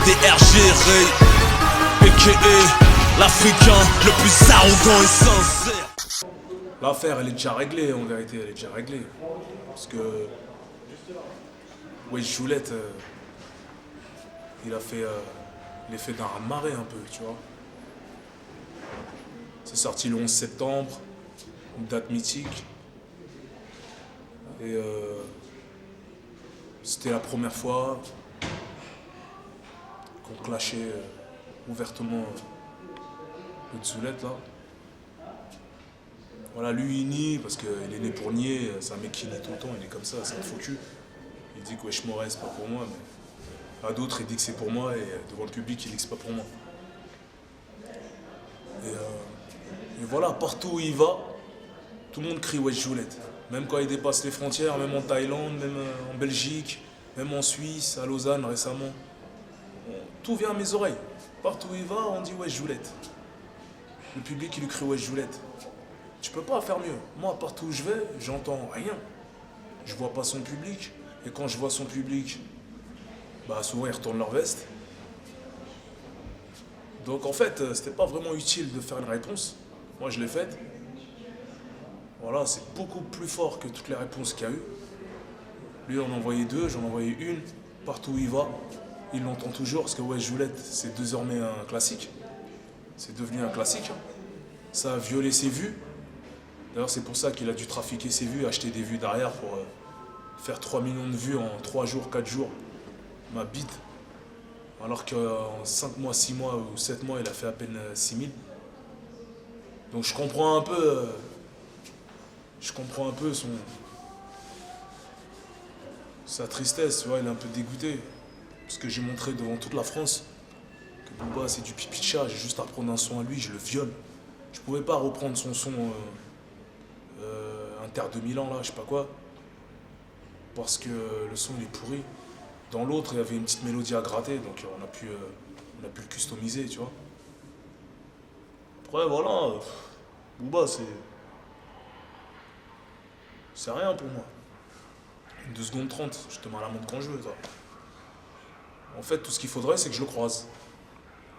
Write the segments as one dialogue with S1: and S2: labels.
S1: DRG Ray, a.k.a. l'Africain le plus arrogant et sincère.
S2: L'affaire elle est déjà réglée, en vérité elle est déjà réglée. Parce que Wesh Joulette, il a fait l'effet d'un raz-de-marée un peu, tu vois. C'est sorti le 11 septembre, une date mythique. Et c'était la première fois qu'on clashait ouvertement le Tzoulette là. Voilà, lui il nie parce qu'il est né pour nier, c'est un mec qui nie tout le temps, il est comme ça, c'est un faux cul. Il dit que Wesh Morez c'est pas pour moi, mais à d'autres il dit que c'est pour moi et devant le public il dit que c'est pas pour moi. Et voilà, partout où il va, tout le monde crie Wesh Joulette. Même quand il dépasse les frontières, même en Thaïlande, même en Belgique, même en Suisse, à Lausanne récemment. Tout vient à mes oreilles. Partout où il va, on dit Wesh Joulette. Le public il lui crie Wesh Joulette. Tu peux pas faire mieux. Moi, partout où je vais, j'entends rien. Je vois pas son public. Et quand je vois son public, bah souvent ils retournent leur veste. Donc en fait, c'était pas vraiment utile de faire une réponse. Moi, je l'ai faite. Voilà, c'est beaucoup plus fort que toutes les réponses qu'il y a eu. Lui, on en envoyait deux, j'en envoyais une. Partout où il va, il l'entend toujours. Parce que Wesh Joulette, c'est désormais un classique. C'est devenu un classique. Ça a violé ses vues. D'ailleurs, c'est pour ça qu'il a dû trafiquer ses vues, acheter des vues derrière pour faire 3 millions de vues en 3 jours, 4 jours. Ma bite. Alors qu'en 5 mois, 6 mois ou 7 mois, il a fait à peine 6 000. Donc je comprends un peu. Je comprends un peu sa tristesse, tu vois, il est un peu dégoûté. Parce que j'ai montré devant toute la France que Booba c'est du pipi de chat, j'ai juste à prendre un son à lui, je le viole. Je pouvais pas reprendre son son Inter 2000 ans là, je sais pas quoi. Parce que le son il est pourri. Dans l'autre il y avait une petite mélodie à gratter, donc on a pu le customiser, tu vois. Après voilà, Booba c'est rien pour moi. 2 secondes 30, je te mets à la montre quand je veux, toi. En fait, tout ce qu'il faudrait, c'est que je le croise.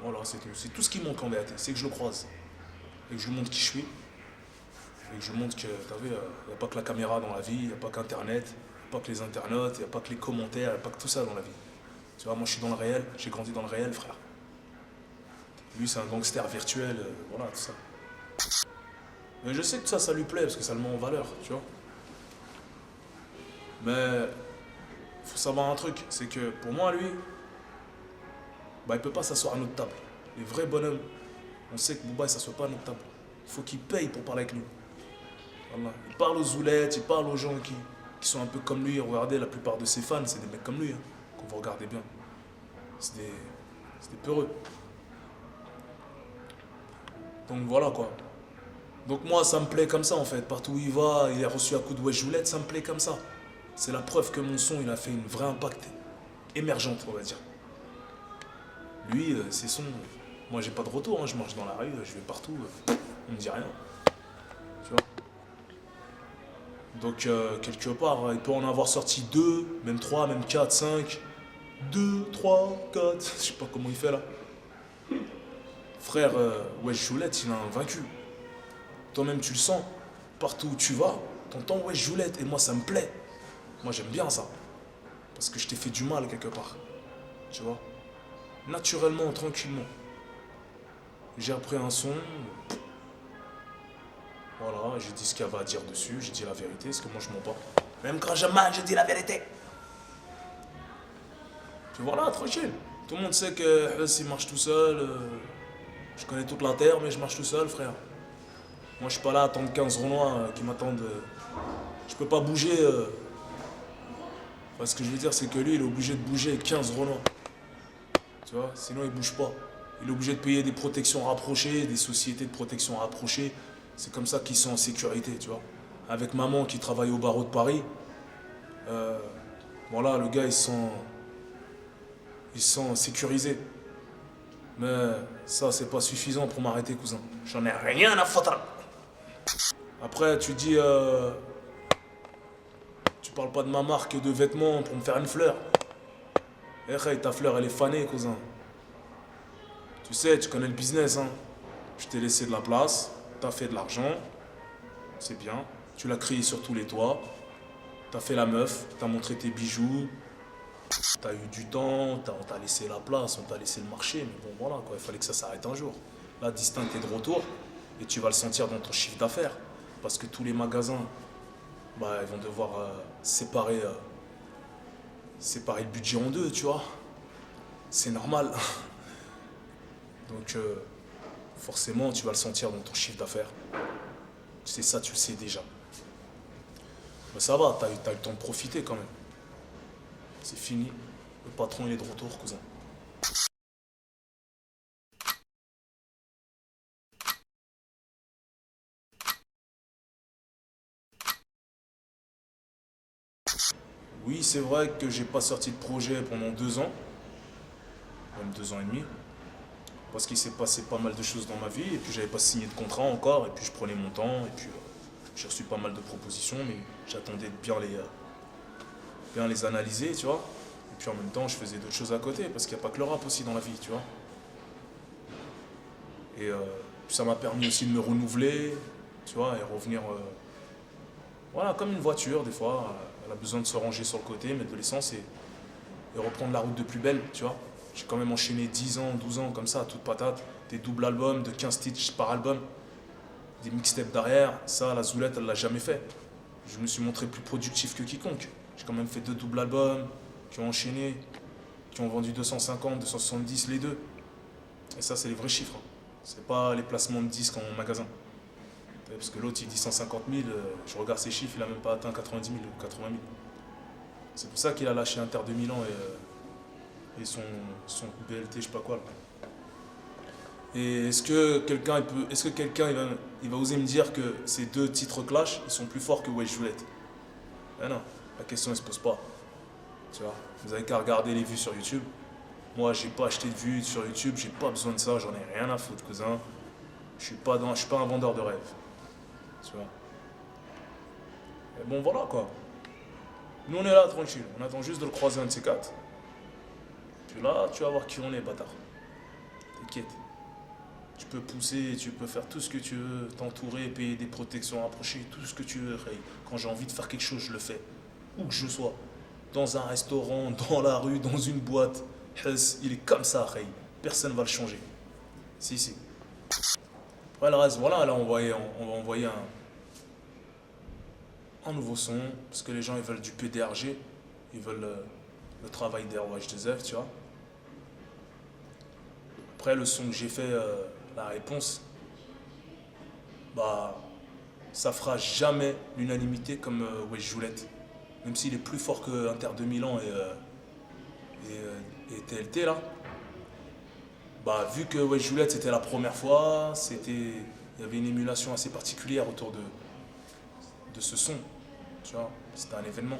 S2: Voilà, c'est tout. C'est tout ce qui manque en vérité, c'est que je le croise. Et que je lui montre qui je suis. Et que je lui montre que, t'as vu, il n'y a pas que la caméra dans la vie, il n'y a pas qu'Internet, il n'y a pas que les internautes, il n'y a pas que les commentaires, il n'y a pas que tout ça dans la vie. Tu vois, moi je suis dans le réel, j'ai grandi dans le réel, frère. Lui, c'est un gangster virtuel, voilà, tout ça. Mais je sais que ça lui plaît, parce que ça le met en valeur, tu vois. Mais il faut savoir un truc, c'est que pour moi, lui, bah, il peut pas s'asseoir à notre table. Les vrais bonhommes, on sait que Booba ne s'assoit pas à notre table. Il faut qu'il paye pour parler avec nous. Voilà. Il parle aux zoulettes, il parle aux gens qui sont un peu comme lui. Regardez, la plupart de ses fans, c'est des mecs comme lui, hein, quand vous regardez bien. C'est des peureux. Donc voilà quoi. Donc moi, ça me plaît comme ça en fait. Partout où il va, il est reçu à coup de Wesh Joulette, ça me plaît comme ça. C'est la preuve que mon son, il a fait une vraie impact émergente, on va dire. Lui, c'est son... Moi, j'ai pas de retour, hein. Je marche dans la rue, je vais partout, on me dit rien. Tu vois. Donc, quelque part, il peut en avoir sorti 2, même 3, même 4, 5. 2, 3, 4, je sais pas comment il fait là. Frère, Wesh Joulette, il a un vaincu. Toi-même, tu le sens. Partout où tu vas, t'entends Wesh Joulette, et moi, ça me plaît. Moi, j'aime bien ça. Parce que je t'ai fait du mal quelque part. Tu vois. Naturellement, tranquillement. J'ai appris un son. Voilà, j'ai dit ce qu'il y avait à dire dessus. J'ai dit la vérité, parce que moi, je mens pas. Même quand je mens, je dis la vérité. Puis voilà, tranquille. Tout le monde sait que il marche tout seul. Je connais toute la terre, mais je marche tout seul, frère. Moi, je suis pas là à attendre 15 Renois qui m'attendent. Je peux pas bouger. Ce que je veux dire, c'est que lui, il est obligé de bouger 15 Renois. Tu vois, sinon il bouge pas. Il est obligé de payer des protections rapprochées, des sociétés de protection rapprochées. C'est comme ça qu'ils sont en sécurité, tu vois. Avec maman qui travaille au barreau de Paris, voilà, le gars, il se sent sécurisé. Mais ça, c'est pas suffisant pour m'arrêter, cousin. J'en ai rien à foutre. Après, tu dis... tu parles pas de ma marque de vêtements pour me faire une fleur. Eh, ta fleur, elle est fanée, cousin. Tu sais, tu connais le business, hein. Je t'ai laissé de la place, t'as fait de l'argent, c'est bien. Tu l'as crié sur tous les toits, t'as fait la meuf, t'as montré tes bijoux, t'as eu du temps, on t'a laissé la place, on t'a laissé le marché, mais bon voilà quoi, il fallait que ça s'arrête un jour. Là, Distinct est de retour et tu vas le sentir dans ton chiffre d'affaires. Parce que tous les magasins, bah, ils vont devoir séparer le budget en deux, tu vois. C'est normal. Donc forcément, tu vas le sentir dans ton chiffre d'affaires. C'est ça, tu le sais déjà. Mais ça va, t'as eu le temps de profiter quand même. C'est fini. Le patron, il est de retour, cousin. Oui, c'est vrai que j'ai pas sorti de projet pendant 2 ans, même 2 ans et demi, parce qu'il s'est passé pas mal de choses dans ma vie, et puis j'avais pas signé de contrat encore, et puis je prenais mon temps, et puis j'ai reçu pas mal de propositions, mais j'attendais de bien les analyser, tu vois. Et puis en même temps, je faisais d'autres choses à côté, parce qu'il n'y a pas que le rap aussi dans la vie, tu vois. Et ça m'a permis aussi de me renouveler, tu vois, et revenir, voilà, comme une voiture, des fois, elle a besoin de se ranger sur le côté, mettre de l'essence et reprendre la route de plus belle, tu vois. J'ai quand même enchaîné 10 ans, 12 ans comme ça, à toute patate, des doubles albums de 15 titres par album, des mixtapes derrière, ça, la Zoulette, elle l'a jamais fait. Je me suis montré plus productif que quiconque. J'ai quand même fait 2 doubles albums, qui ont enchaîné, qui ont vendu 250, 270 les deux. Et ça, c'est les vrais chiffres, hein. C'est pas les placements de disques en magasin. Parce que l'autre, il dit 150 000, je regarde ses chiffres, il a même pas atteint 90 000 ou 80 000. C'est pour ça qu'il a lâché Inter de Milan et son BLT, je sais pas quoi. Là. Et est-ce que quelqu'un il va oser me dire que ces 2 titres clash, ils sont plus forts que Wesh Joulette? Ben non, la question elle se pose pas. Tu vois, vous avez qu'à regarder les vues sur YouTube. Moi, j'ai pas acheté de vues sur YouTube, j'ai pas besoin de ça, j'en ai rien à foutre, cousin. Je suis pas un vendeur de rêve. Tu vois. Et bon, voilà quoi. Nous, on est là tranquille, on attend juste de le croiser un de ces quatre. Puis là, tu vas voir qui on est, bâtard. T'inquiète. Tu peux pousser, tu peux faire tout ce que tu veux, t'entourer, payer des protections rapprochées, tout ce que tu veux. Quand j'ai envie de faire quelque chose, je le fais. Où que je sois. Dans un restaurant, dans la rue, dans une boîte. Il est comme ça, Ray. Personne ne va le changer. Si, si. Après le reste, voilà, là on va envoyer un nouveau son, parce que les gens ils veulent du PDRG, ils veulent le travail d'RWH2F, tu vois. Après le son que j'ai fait, la réponse, bah ça fera jamais l'unanimité comme Wesh Joulette. Même s'il est plus fort que Inter de Milan et TLT là. Bah vu que Wesh Joulette c'était la première fois, il y avait une émulation assez particulière autour de ce son. Tu vois, c'était un événement.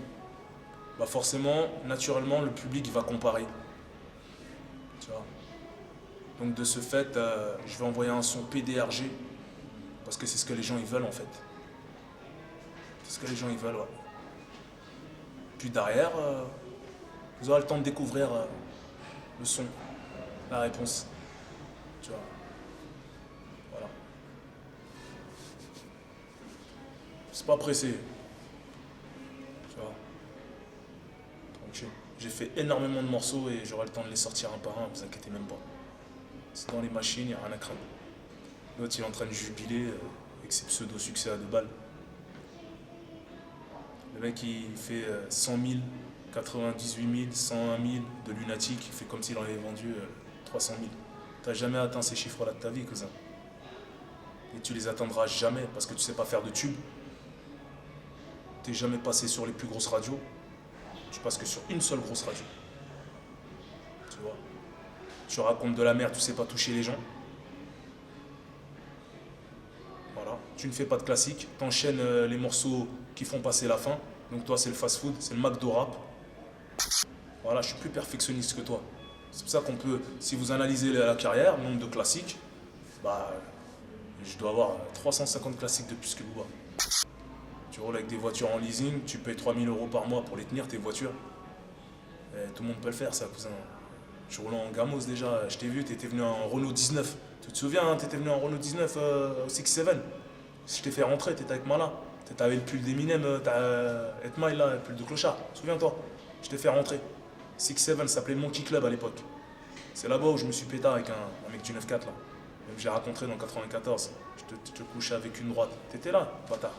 S2: Bah forcément, naturellement, le public va comparer. Tu vois. Donc de ce fait, je vais envoyer un son PDRG parce que c'est ce que les gens ils veulent en fait. C'est ce que les gens ils veulent, ouais. Puis derrière, vous aurez le temps de découvrir le son, la réponse. Tu vois. Voilà. C'est pas pressé. Tu vois. Tranquille. J'ai fait énormément de morceaux et j'aurai le temps de les sortir un par un, vous inquiétez même pas. C'est dans les machines, il n'y a rien à craindre. L'autre, il est en train de jubiler avec ses pseudo-succès à 2 balles. Le mec, il fait 100 000, 98 000, 101 000 de lunatique. Il fait comme s'il en avait vendu 300 000. T'as jamais atteint ces chiffres-là de ta vie, cousin. Et tu les atteindras jamais parce que tu sais pas faire de tube. T'es jamais passé sur les plus grosses radios. Tu passes que sur une seule grosse radio. Tu vois. Tu racontes de la merde, tu sais pas toucher les gens. Voilà. Tu ne fais pas de classique. T'enchaînes les morceaux qui font passer la fin. Donc toi, c'est le fast-food, c'est le McDo rap. Voilà, je suis plus perfectionniste que toi. C'est pour ça qu'on peut, si vous analysez la carrière, le nombre de classiques, bah, je dois avoir 350 classiques de plus que Booba. Tu roules avec des voitures en leasing, tu payes 3 000 € par mois pour les tenir, tes voitures. Et tout le monde peut le faire, ça, cousin. Je roulais en Gamos déjà. Je t'ai vu, t'étais venu en Renault 19. Tu te souviens, hein, t'étais venu en Renault 19 au 6-7. Si je t'ai fait rentrer, t'étais avec Mala. T'avais le pull d'Eminem, Etmail là, le pull de clochard. Souviens-toi. Je t'ai fait rentrer. 6-7, ça s'appelait Monkey Club à l'époque. C'est là-bas où je me suis pétard avec un mec du 9-4 là. Même j'ai rencontré dans 94. Je te couchais avec une droite. T'étais là, bâtard.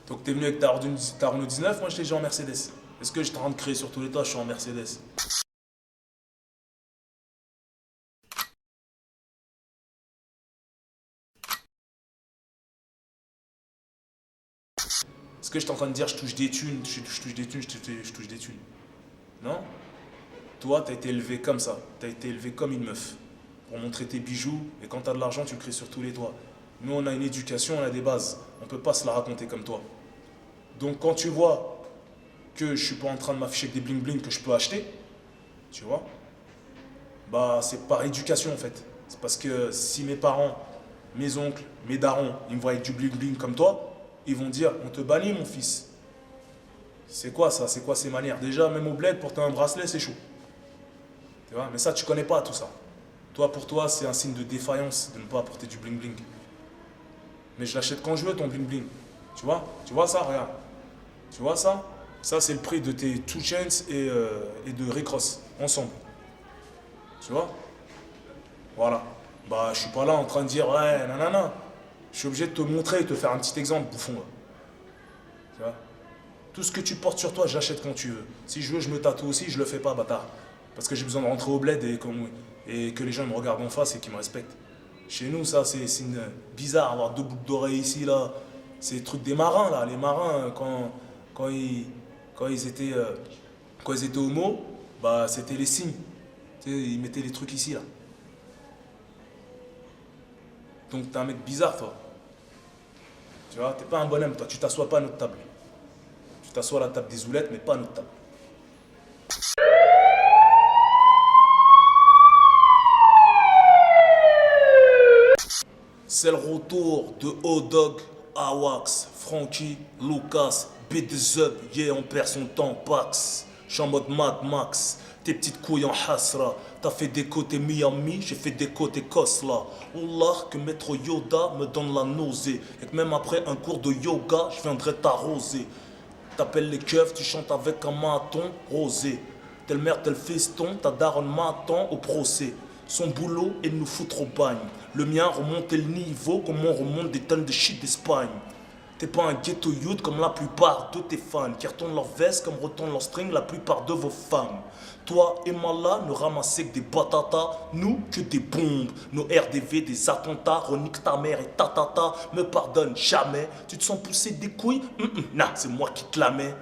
S2: Donc t'es venu avec ta Renault 19, moi j'étais déjà en Mercedes. Est-ce que j'étais en train de créer sur tous les toits, je suis en Mercedes. Est-ce que j'étais en train de dire je touche des thunes, je touche des thunes, je touche des thunes? Non. Toi, t'as été élevé comme ça. T'as été élevé comme une meuf. Pour montrer tes bijoux, et quand t'as de l'argent, tu le crées sur tous les toits. Nous, on a une éducation, on a des bases. On peut pas se la raconter comme toi. Donc quand tu vois que je suis pas en train de m'afficher avec des bling bling que je peux acheter, tu vois, bah c'est par éducation en fait. C'est parce que si mes parents, mes oncles, mes darons, ils me voient avec du bling bling comme toi, ils vont dire on te bannit mon fils. C'est quoi ça? C'est quoi ces manières? Déjà, même au bled, porter un bracelet, c'est chaud. Tu vois? Mais ça, tu connais pas tout ça. Toi, pour toi, c'est un signe de défaillance de ne pas apporter du bling bling. Mais je l'achète quand je veux, ton bling bling. Tu vois? Tu vois ça? Regarde. Tu vois ça? Ça, c'est le prix de tes 2 Chainz et de Rick Ross, ensemble. Tu vois? Voilà. Bah, je suis pas là en train de dire, ouais, nanana. Je suis obligé de te montrer et de te faire un petit exemple, bouffon. Là. Tu vois? Tout ce que tu portes sur toi, j'achète quand tu veux. Si je veux, je me tatoue aussi, je le fais pas, bâtard. Parce que j'ai besoin de rentrer au bled et que les gens me regardent en face et qu'ils me respectent. Chez nous, ça, c'est bizarre, avoir 2 boucles d'oreilles ici, là. C'est le truc des marins, là. Les marins, quand ils étaient homo, bah, c'était les signes. Tu sais, ils mettaient les trucs ici, là. Donc, t'es un mec bizarre, toi. Tu vois, t'es pas un bonhomme, toi. Tu t'assois pas à notre table. Tu t'assois à la table des zoulettes, mais pas à notre table. C'est le retour de O-Dog, Awax, Frankie, Lucas, Beat the Up, yeah, on perd son temps, Pax. J'suis en mode Mad Max, tes petites couilles en hasra. T'as fait des côtés Miami, j'ai fait des côtés Kosla. Wallah, que Maître Yoda me donne la nausée. Et que même après un cours de yoga, je viendrai t'arroser. T'appelles les keufs, tu chantes avec un maton rosé. Telle mère, tel feston, ta daronne m'attend au procès. Son boulot est de nous foutre au bagne. Le mien remonte le niveau comme on remonte des tonnes de shit d'Espagne. T'es pas un ghetto youth comme la plupart de tes fans qui retournent leur veste comme retournent leur string la plupart de vos femmes. Toi et Mala ne ramassez que des batatas, nous que des bombes. Nos RDV, des attentats, renique ta mère et ta tata me pardonne jamais. Tu te sens pousser des couilles? Nah, c'est moi qui te la mets.